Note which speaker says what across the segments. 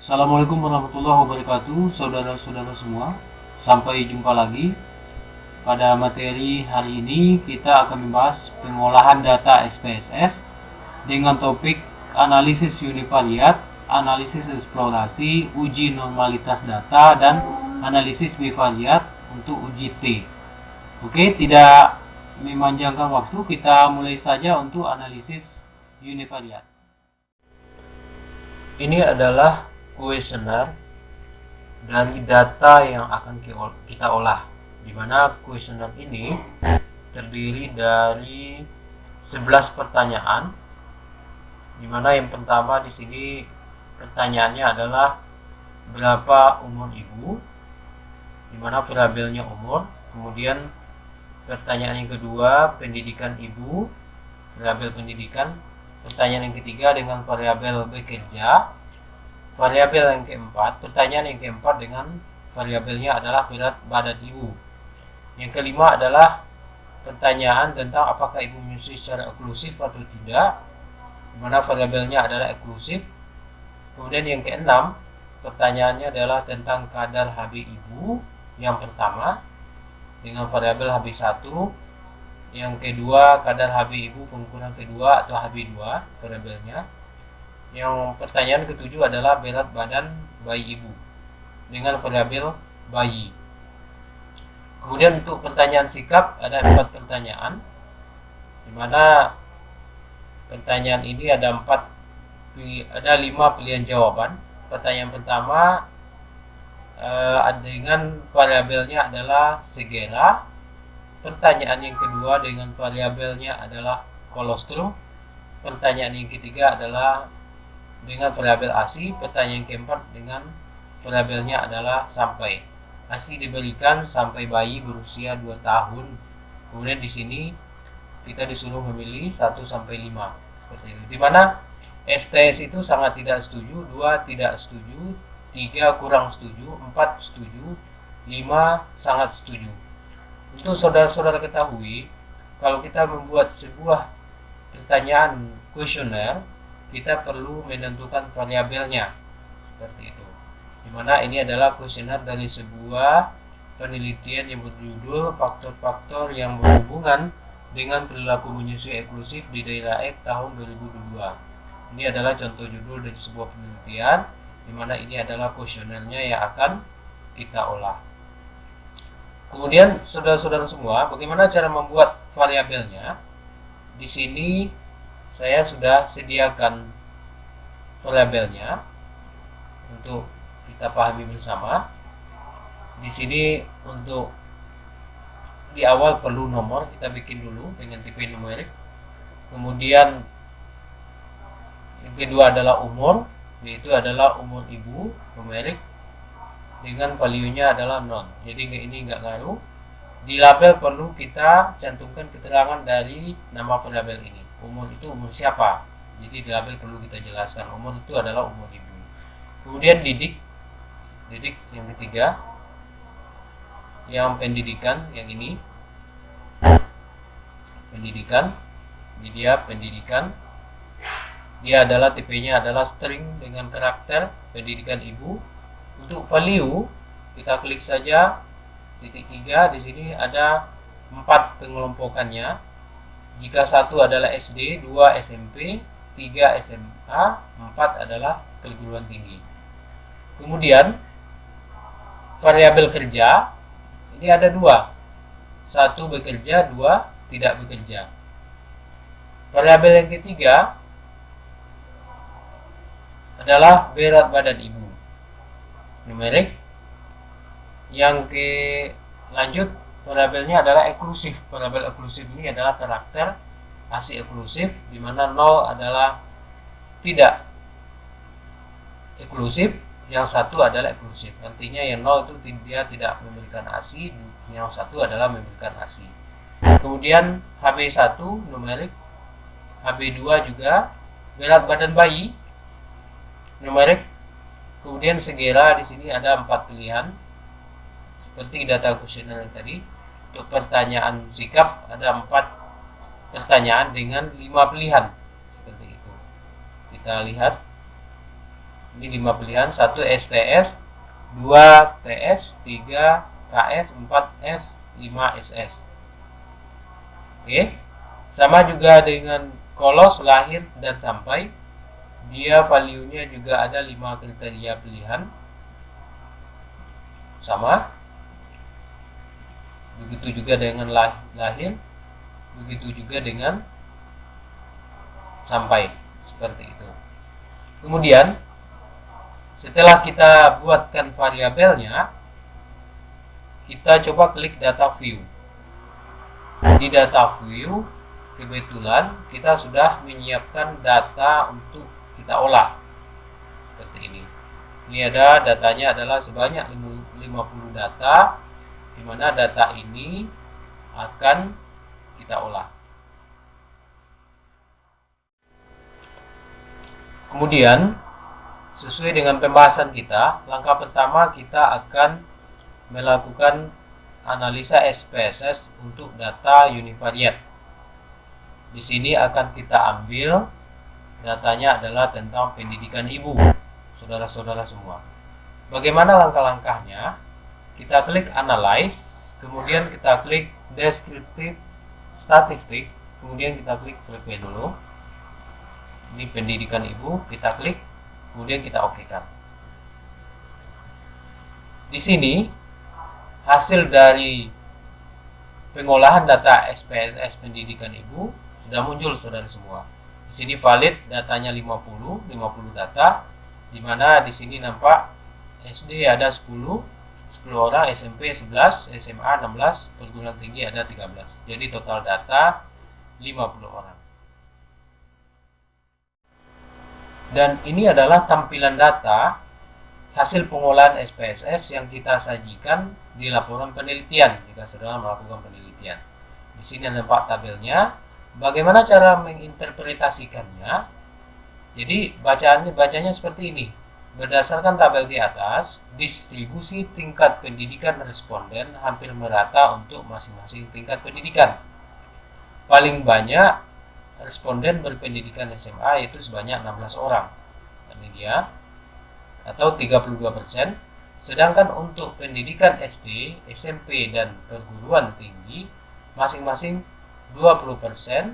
Speaker 1: Assalamualaikum warahmatullahi wabarakatuh, saudara-saudara semua. Sampai jumpa lagi. Pada materi hari ini kita akan membahas pengolahan data SPSS dengan topik analisis univariat, analisis eksplorasi, uji normalitas data, dan analisis bivariat untuk uji T. Oke, tidak memanjangkan waktu, kita mulai saja untuk analisis univariat. Ini adalah kuesioner dari data yang akan kita olah, di mana kuesioner ini terdiri dari 11 pertanyaan, di mana yang pertama di sini pertanyaannya adalah berapa umur ibu, di mana variabelnya umur. Kemudian pertanyaan yang kedua, pendidikan ibu, variabel pendidikan. Pertanyaan yang ketiga dengan variabel bekerja. Variabel yang keempat, pertanyaan yang keempat dengan variabelnya adalah berat badan ibu. Yang kelima adalah pertanyaan tentang apakah ibu menyusui secara eksklusif atau tidak, di mana variabelnya adalah eksklusif. Kemudian yang keenam, pertanyaannya adalah tentang kadar HB ibu yang pertama dengan variabel HB1. Yang kedua, kadar HB ibu pengukuran kedua atau HB2 variabelnya. Yang pertanyaan ketujuh adalah berat badan bayi ibu dengan variabel bayi. Kemudian untuk pertanyaan sikap ada 4 pertanyaan, di mana pertanyaan ini ada 5 pilihan jawaban. Pertanyaan pertama dengan variabelnya adalah segera. Pertanyaan yang kedua dengan variabelnya adalah kolostrum. Pertanyaan yang ketiga adalah dengan variabel ASI. Pertanyaan yang keempat dengan variabelnya adalah sampai. ASI diberikan sampai bayi berusia 2 tahun. Kemudian di sini kita disuruh memilih 1 sampai 5. Seperti itu. Di mana STS itu sangat tidak setuju, 2 tidak setuju, 3 kurang setuju, 4 setuju, 5 sangat setuju. Untuk saudara-saudara ketahui, kalau kita membuat sebuah pertanyaan kuesioner, kita perlu menentukan variabelnya, seperti itu. Dimana ini adalah kuesioner dari sebuah penelitian yang berjudul faktor-faktor yang berhubungan dengan perilaku menyusui eksklusif di daerah X tahun 2022. Ini adalah contoh judul dari sebuah penelitian, dimana ini adalah kuesionernya yang akan kita olah. Kemudian saudara-saudara semua, bagaimana cara membuat variabelnya? Di sini saya sudah sediakan variabelnya untuk kita pahami bersama. Di sini untuk di awal perlu nomor, kita bikin dulu dengan tipe numerik. Kemudian yang kedua adalah umur, yaitu adalah umur ibu numerik dengan value-nya adalah 0. Jadi ini enggak ngaruh. Di label perlu kita cantumkan keterangan dari nama variabel ini. Umur itu umur siapa? Jadi di label perlu kita jelaskan umur itu adalah umur ibu. Kemudian didik yang ketiga. Yang pendidikan yang ini. Pendidikan. Ini dia pendidikan. Dia adalah tipenya adalah string dengan karakter pendidikan ibu. Untuk value kita klik saja titik 3. Di sini ada 4 pengelompokannya. Jika 1 adalah SD, 2 SMP, 3 SMA, 4 adalah perguruan tinggi. Kemudian variabel kerja ini ada 2. 1 bekerja, 2 tidak bekerja. Variabel yang ketiga adalah berat badan ibu numerik. Yang lanjut variabelnya adalah eksklusif. Variabel eksklusif ini adalah karakter ASI eksklusif, di mana 0 adalah tidak eksklusif, yang 1 adalah eksklusif. Artinya yang 0 itu dia tidak memberikan ASI, yang 1 adalah memberikan ASI. Kemudian HB1 numerik, HB2 juga, berat badan bayi numerik. Kemudian segera di sini ada 4 pilihan seperti data kuesioner tadi. Untuk pertanyaan sikap ada 4 pertanyaan dengan 5 pilihan seperti itu. Kita lihat Ini 5 pilihan, 1 STS, 2 TS, 3 KS, 4 S, 5 SS. Oke. Sama juga dengan kolos, lahir, dan sampai. Dia value-nya juga ada 5 kriteria pilihan. Sama. Begitu juga dengan lahir. Begitu juga dengan sampai. Seperti itu. Kemudian setelah kita buatkan variabelnya, kita coba klik data view. Di data view, kebetulan kita sudah menyiapkan data untuk kita olah. Seperti ini. Ini ada datanya adalah sebanyak 50 data, di mana data ini akan kita olah. Kemudian, sesuai dengan pembahasan kita, langkah pertama kita akan melakukan analisa SPSS untuk data univariate. Di sini akan kita ambil datanya adalah tentang pendidikan ibu, saudara-saudara semua. Bagaimana langkah-langkahnya? Kita klik analyze, kemudian kita klik descriptive statistik, kemudian kita klik prepare dulu. Ini pendidikan ibu, kita klik, kemudian kita okekan. Di sini hasil dari pengolahan data SPSS pendidikan ibu sudah muncul, saudara semua. Di sini valid datanya 50 data, di mana di sini nampak SD ada 10 orang, SMP 11, SMA 16, perguruan tinggi ada 13. Jadi total data 50 orang. Dan ini adalah tampilan data hasil pengolahan SPSS yang kita sajikan di laporan penelitian jika saudara melakukan penelitian. Di sini nampak tabelnya. Bagaimana cara menginterpretasikannya? Jadi bacanya seperti ini. Berdasarkan tabel di atas, distribusi tingkat pendidikan responden hampir merata untuk masing-masing tingkat pendidikan. Paling banyak responden berpendidikan SMA yaitu sebanyak 16 orang. Ini dia, atau 32%. Sedangkan untuk pendidikan SD, SMP, dan perguruan tinggi masing-masing 20%,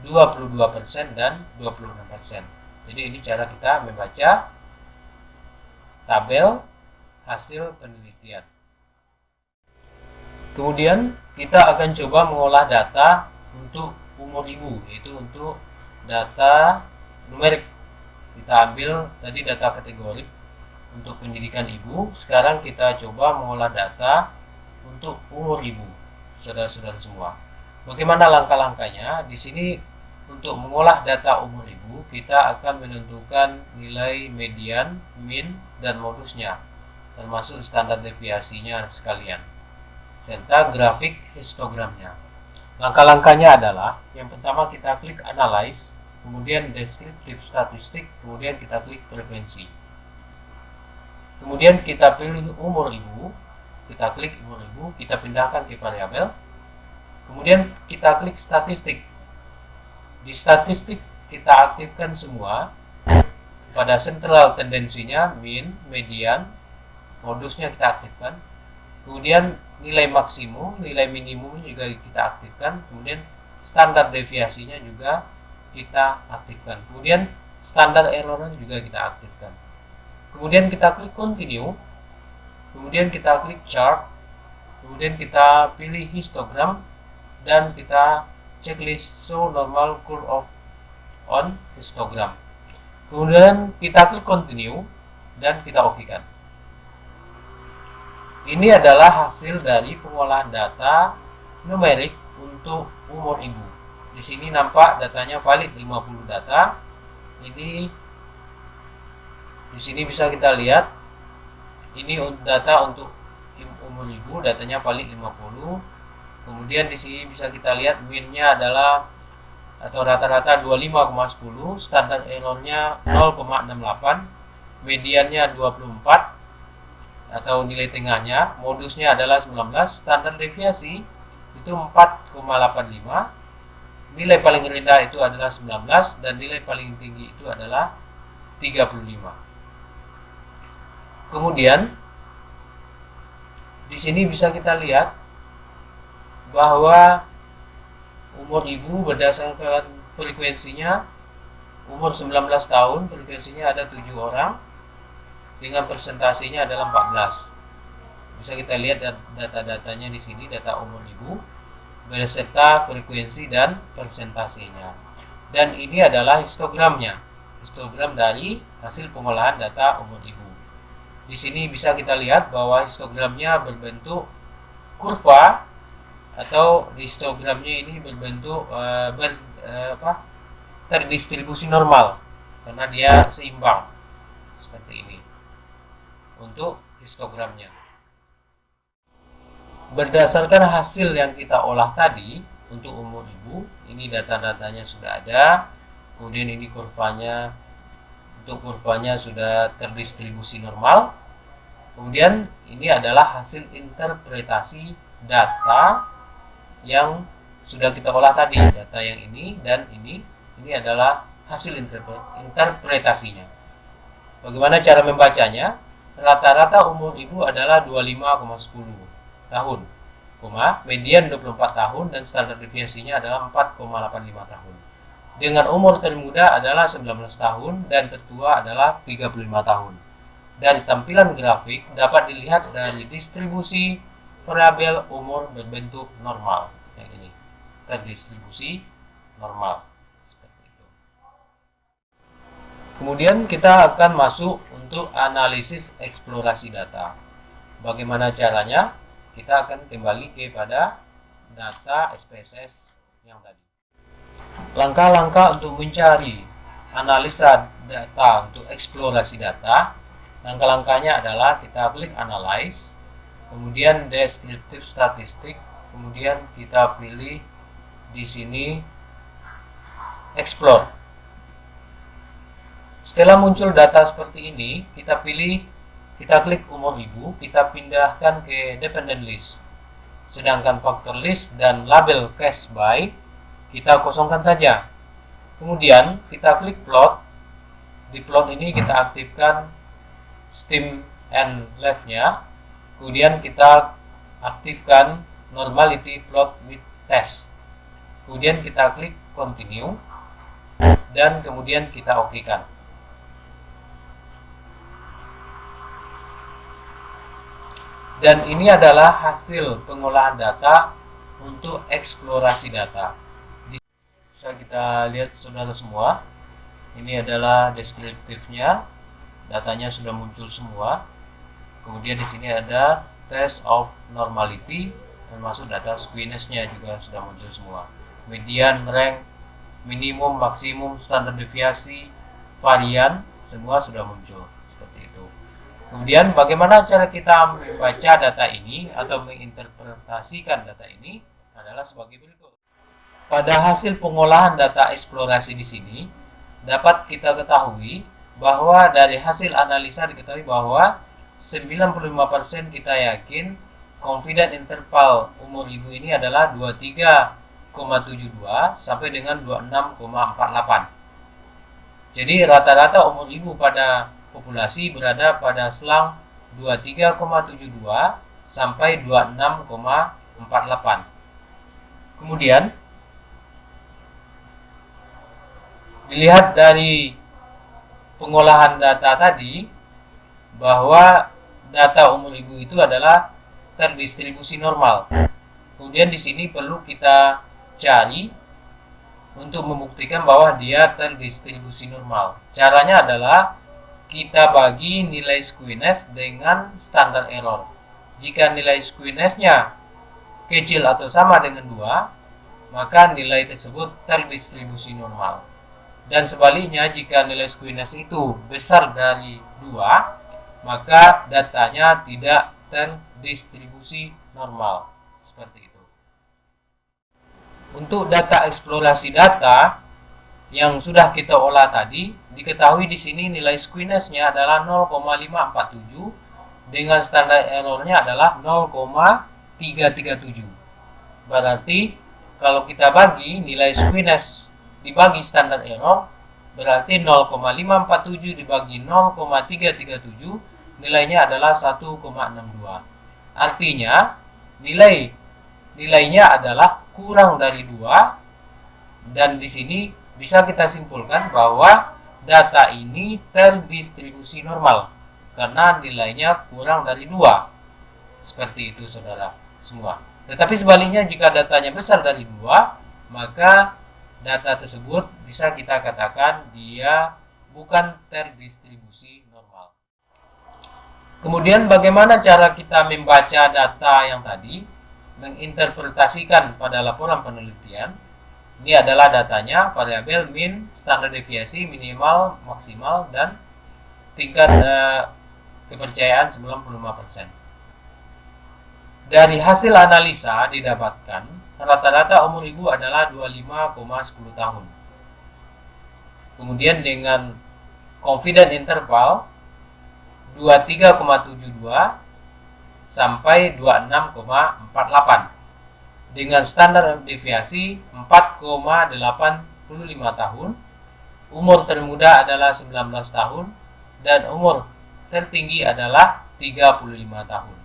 Speaker 1: 22%, dan 26%. Jadi ini cara kita membaca tabel hasil penelitian. Kemudian kita akan coba mengolah data untuk umur ibu, yaitu untuk data numerik. Kita ambil tadi data kategori untuk pendidikan ibu. Sekarang kita coba mengolah data untuk umur ibu, saudara-saudara semua. Bagaimana langkah-langkahnya? Di sini untuk mengolah data umur ibu, kita akan menentukan nilai median, min, dan modusnya, termasuk standar deviasinya sekalian, serta grafik histogramnya. Langkah-langkahnya adalah, yang pertama kita klik analyze, kemudian descriptive statistik, kemudian kita klik preferensi. Kemudian kita pilih umur ibu, kita klik umur ibu, kita pindahkan ke variabel. Kemudian kita klik statistik. Di statistik kita aktifkan semua pada sentral tendensinya, min, median, modusnya kita aktifkan. Kemudian nilai maksimum, nilai minimum juga kita aktifkan. Kemudian standar deviasinya juga kita aktifkan. Kemudian standar errornya juga kita aktifkan. Kemudian kita klik continue. Kemudian kita klik chart. Kemudian kita pilih histogram dan kita checklist show normal curve on histogram. Kemudian kita klik continue dan kita okekan. Ini adalah hasil dari pengolahan data numerik untuk umur ibu. Di sini nampak datanya valid 50 data. Ini di sini bisa kita lihat ini data untuk umur ibu, datanya valid 50. Kemudian di sini bisa kita lihat min-nya adalah atau rata-rata 25,10, standar errornya 0,68, mediannya 24 atau nilai tengahnya, modusnya adalah 19, standar deviasi itu 4,85, nilai paling rendah itu adalah 19 dan nilai paling tinggi itu adalah 35. Kemudian di sini bisa kita lihat bahwa umur ibu berdasarkan frekuensinya, umur 19 tahun frekuensinya ada 7 orang dengan presentasinya adalah 14. Bisa kita lihat data-datanya di sini, data umur ibu beserta frekuensi dan presentasinya. Dan ini adalah histogramnya, histogram dari hasil pengolahan data umur ibu. Di sini bisa kita lihat bahwa histogramnya berbentuk kurva, atau histogramnya ini berbentuk terdistribusi normal karena dia seimbang seperti ini untuk histogramnya. Berdasarkan hasil yang kita olah tadi untuk umur ibu, ini data-datanya sudah ada. Kemudian ini kurvanya, untuk kurvanya sudah terdistribusi normal. Kemudian ini adalah hasil interpretasi data yang sudah kita olah tadi, data yang ini dan ini adalah hasil interpretasinya. Bagaimana cara membacanya? Rata-rata umur ibu adalah 25,10 tahun, median 24 tahun dan standar deviasinya adalah 4,85 tahun. Dengan umur termuda adalah 19 tahun dan tertua adalah 35 tahun. Dari tampilan grafik dapat dilihat dari distribusi variabel umur berbentuk normal, yang ini terdistribusi normal seperti itu. Kemudian kita akan masuk untuk analisis eksplorasi data. Bagaimana caranya? Kita akan kembali kepada data SPSS yang tadi. Langkah-langkah untuk mencari analisa data untuk eksplorasi data. Langkah-langkahnya adalah kita klik analyze, kemudian descriptive statistik, kemudian kita pilih di sini explore. Setelah muncul data seperti ini, kita klik umur ibu, kita pindahkan ke dependent list. Sedangkan factor list dan label cache by kita kosongkan saja. Kemudian kita klik plot. Di plot ini kita aktifkan stem and left-nya. Kemudian kita aktifkan normality plot with test. Kemudian kita klik continue dan kemudian kita okekan. Dan ini adalah hasil pengolahan data untuk eksplorasi data. Bisa kita lihat saudara semua, ini adalah deskriptifnya, datanya sudah muncul semua. Kemudian di sini ada test of normality, termasuk data squeamishness-nya juga sudah muncul semua. Median, rank, minimum, maksimum, standar deviasi, varian, semua sudah muncul. Kemudian bagaimana cara kita membaca data ini atau menginterpretasikan data ini adalah sebagai berikut. Pada hasil pengolahan data eksplorasi di sini dapat kita ketahui bahwa dari hasil analisa diketahui bahwa 95% kita yakin confident interval umur ibu ini adalah 23,72 sampai dengan 26,48. Jadi rata-rata umur ibu pada populasi berada pada selang 23,72 sampai 26,48. Kemudian dilihat dari pengolahan data tadi bahwa data umur ibu itu adalah terdistribusi normal. Kemudian di sini perlu kita cari untuk membuktikan bahwa dia terdistribusi normal. Caranya adalah kita bagi nilai squeamishness dengan standar error. Jika nilai squeamishness-nya kecil atau sama dengan 2, maka nilai tersebut terdistribusi normal. Dan sebaliknya, jika nilai squeamishness itu besar dari 2, maka datanya tidak terdistribusi normal. Seperti itu. Untuk data eksplorasi data yang sudah kita olah tadi, diketahui di sini nilai squeamishness-nya adalah 0,547 dengan standar errornya adalah 0,337. Berarti kalau kita bagi nilai squeamishness dibagi standar error, berarti 0,547 dibagi 0,337 nilainya adalah 1,62. Artinya nilainya adalah kurang dari 2, dan di sini bisa kita simpulkan bahwa data ini terdistribusi normal karena nilainya kurang dari 2. Seperti itu saudara semua. Tetapi sebaliknya jika datanya besar dari 2, maka data tersebut bisa kita katakan dia bukan terdistribusi normal. Kemudian bagaimana cara kita membaca data yang tadi, menginterpretasikan pada laporan penelitian? Ini adalah datanya, variabel min, standar deviasi, minimal, maksimal, dan tingkat kepercayaan 95%. Dari hasil analisa didapatkan rata-rata umur ibu adalah 25,10 tahun. Kemudian dengan confidence interval 23,72 sampai 26,48 dengan standar deviasi 4,85 tahun. Umur termuda adalah 19 tahun dan umur tertinggi adalah 35 tahun.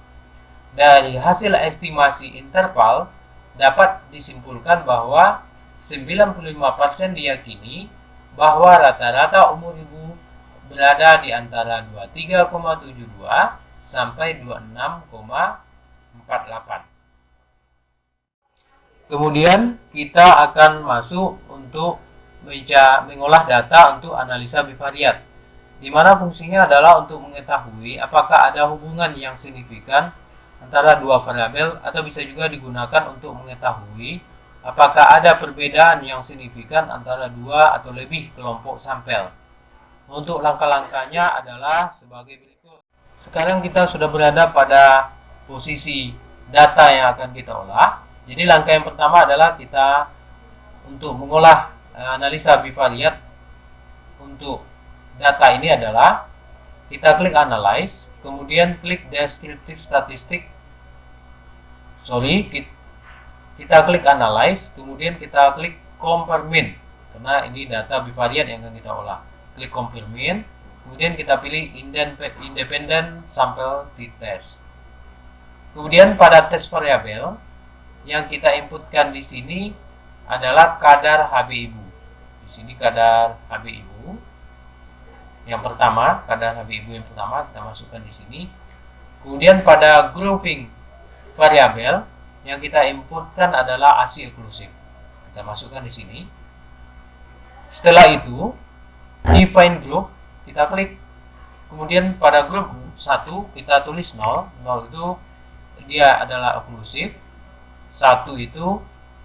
Speaker 1: Dari hasil estimasi interval dapat disimpulkan bahwa 95% diyakini bahwa rata-rata umur ibu berada di antara 23,72 sampai 26,48. Kemudian kita akan masuk untuk mengolah data untuk analisa bivariat, di mana fungsinya adalah untuk mengetahui apakah ada hubungan yang signifikan antara dua variabel, atau bisa juga digunakan untuk mengetahui apakah ada perbedaan yang signifikan antara dua atau lebih kelompok sampel. Untuk langkah-langkahnya adalah sebagai berikut. Sekarang kita sudah berada pada posisi data yang akan kita olah. Jadi langkah yang pertama adalah kita untuk mengolah analisa bivariat untuk data ini adalah kita klik analyze, kemudian klik descriptive statistik. Kita klik analyze, kemudian kita klik compare mean, karena ini data bivariat yang akan kita olah. Klik compare mean, kemudian kita pilih independent sample t-test. Kemudian pada tes variabel yang kita inputkan di sini adalah kadar HB ibu. Di sini kadar HB ibu yang pertama, kadar HB ibu yang pertama kita masukkan di sini. Kemudian pada grouping variabel yang kita inputkan adalah ASI eksklusif. Kita masukkan di sini. Setelah itu, define group, kita klik. Kemudian pada grup 1 kita tulis 0. 0 itu dia adalah eksklusif. 1 itu,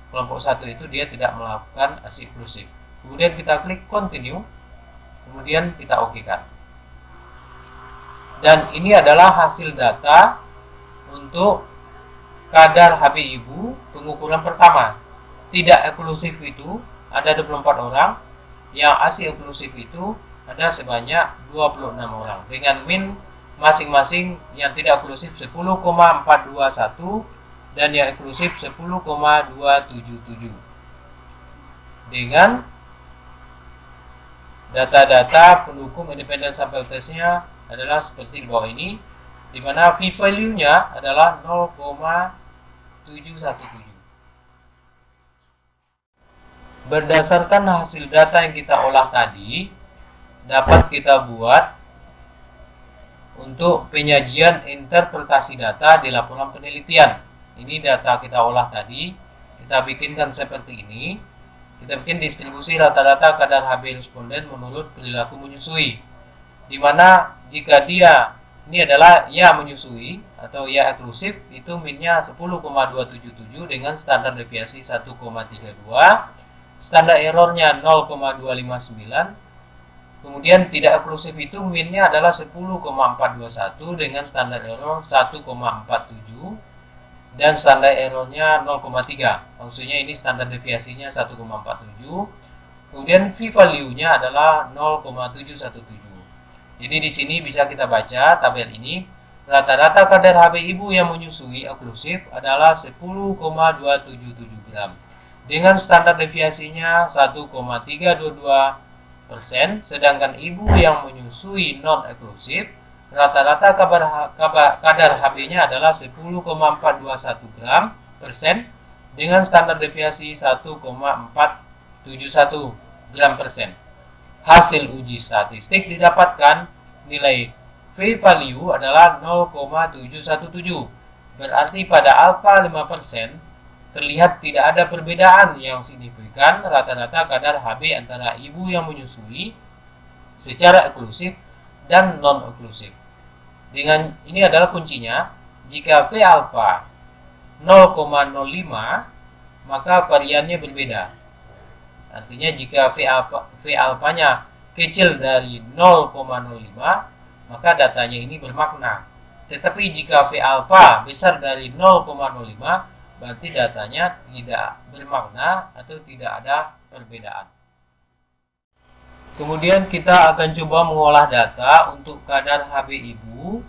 Speaker 1: kelompok 1 itu dia tidak melakukan ASI eksklusif. Kemudian kita klik continue. Kemudian kita oke-kan. Dan ini adalah hasil data untuk kadar HB ibu pengukuran pertama. Tidak eksklusif itu ada 24 orang, yang ASI eksklusif itu ada sebanyak 26 orang dengan min masing-masing yang tidak eksklusif 10,421 dan yang eksklusif 10,277. Dengan data-data pendukung independent sample testnya adalah seperti di bawah ini, di mana p-value-nya adalah 0,717. Berdasarkan hasil data yang kita olah tadi, dapat kita buat untuk penyajian interpretasi data di laporan penelitian. Ini data kita olah tadi, kita bikinkan seperti ini. Kita bikin distribusi rata-rata kadar HB responden menurut perilaku menyusui, di mana jika dia ini adalah ya menyusui atau ya eksklusif, itu minnya 10,277 dengan standar deviasi 1,32, standar errornya 0,259. Kemudian tidak eksklusif itu minnya adalah 10,421 dengan standar error 1,47 dan standar errornya 0,3. Maksudnya ini standar deviasinya 1,47. Kemudian p-value-nya adalah 0,717. Jadi di sini bisa kita baca tabel ini, rata-rata kadar HB ibu yang menyusui eksklusif adalah 10,277 gram dengan standar deviasinya 1,322%, sedangkan ibu yang menyusui non eksklusif rata-rata kadar Hb-nya adalah 10,421 gram persen dengan standar deviasi 1,471 gram persen. Hasil uji statistik didapatkan nilai V-value adalah 0,717. Berarti pada alfa 5% terlihat tidak ada perbedaan yang signifikan rata-rata kadar Hb antara ibu yang menyusui secara eksklusif dan non-eksklusif. Dengan ini adalah kuncinya. Jika V alfa 0,05 maka variannya berbeda. Artinya jika V alfanya kecil dari 0,05 maka datanya ini bermakna. Tetapi jika V alfa besar dari 0,05 berarti datanya tidak bermakna atau tidak ada perbedaan. Kemudian kita akan coba mengolah data untuk kadar Hb ibu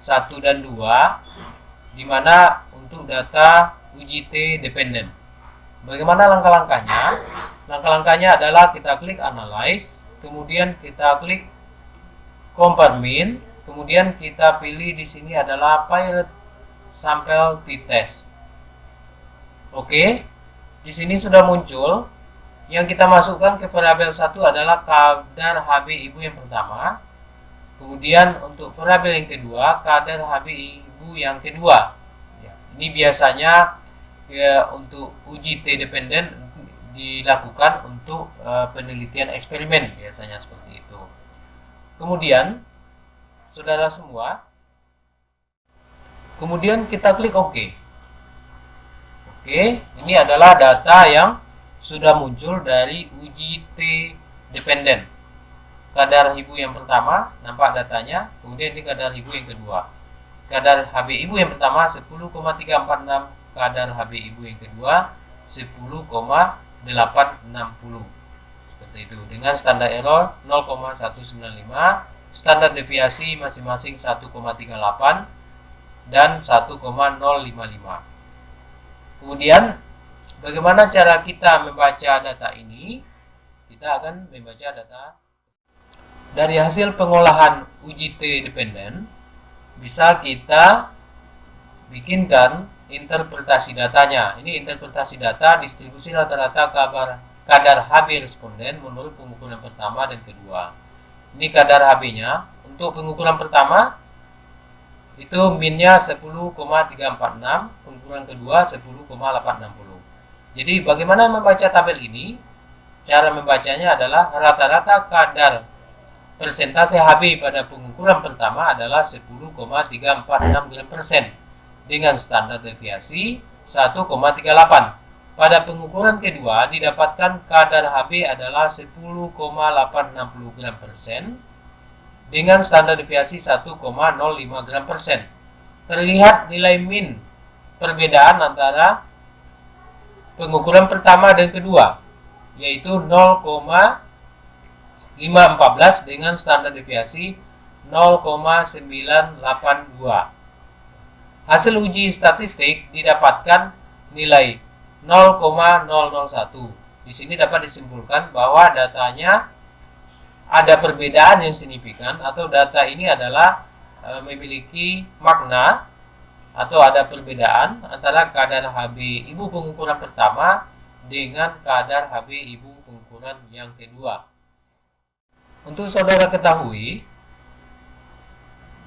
Speaker 1: 1 dan 2, di mana untuk data uji T dependen. Bagaimana langkah-langkahnya? Langkah-langkahnya adalah kita klik Analyze, kemudian kita klik Compare Mean, kemudian kita pilih di sini adalah Paired Sample T-Test. Oke, di sini sudah muncul. Yang kita masukkan ke variabel 1 adalah kadar Hb ibu yang pertama. Kemudian untuk variabel yang kedua, kadar Hb ibu yang kedua. Ya, ini biasanya untuk uji T dependen dilakukan untuk penelitian eksperimen, biasanya seperti itu. Kemudian, saudara semua, kemudian kita klik OK. Oke, ini adalah data yang sudah muncul dari uji T dependen. Kadar ibu yang pertama nampak datanya, kemudian ini kadar ibu yang kedua. Kadar Hb ibu yang pertama 10,346, kadar Hb ibu yang kedua 10,860. Seperti itu, dengan standar error 0,195, standar deviasi masing-masing 1,38 dan 1,055. Kemudian bagaimana cara kita membaca data ini? Kita akan membaca data dari hasil pengolahan uji T dependen. Bisa kita bikinkan interpretasi datanya. Ini interpretasi data distribusi rata-rata kadar Hb responden menurut pengukuran pertama dan kedua. Ini kadar Hb-nya. Untuk pengukuran pertama itu minnya 10,346, pengukuran kedua 10,860. Jadi bagaimana membaca tabel ini? Cara membacanya adalah rata-rata kadar persentase Hb pada pengukuran pertama adalah 10,346 gram persen dengan standar deviasi 1,38. Pada pengukuran kedua didapatkan kadar Hb adalah 10,860 gram persen dengan standar deviasi 1,05 gram persen. Terlihat nilai min perbedaan antara pengukuran pertama dan kedua, yaitu 0,514 dengan standar deviasi 0,982. Hasil uji statistik didapatkan nilai 0,001. Di sini dapat disimpulkan bahwa datanya ada perbedaan yang signifikan atau data ini adalah memiliki makna atau ada perbedaan antara kadar Hb ibu pengukuran pertama dengan kadar Hb ibu pengukuran yang kedua. Untuk saudara ketahui,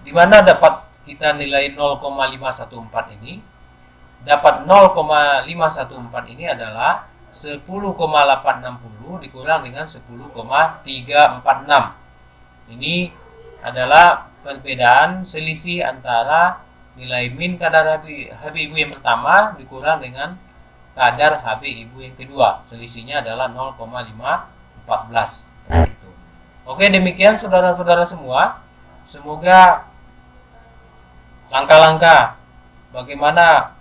Speaker 1: di mana dapat kita nilai 0,514 ini? Dapat 0,514 ini adalah 10,860 dikurang dengan 10,346. Ini adalah perbedaan selisih antara nilai min kadar Hb ibu yang pertama dikurang dengan kadar Hb ibu yang kedua. Selisihnya adalah 0,514. Oke, demikian saudara-saudara semua. Semoga langkah-langkah bagaimana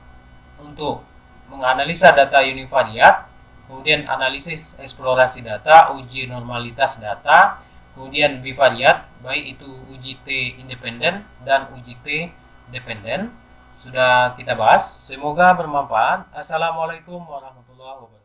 Speaker 1: untuk menganalisa data univariat, kemudian analisis eksplorasi data, uji normalitas data, kemudian bivariat, baik itu uji T independen dan uji T dependen, sudah kita bahas. Semoga bermanfaat. Assalamualaikum warahmatullahi wabarakatuh.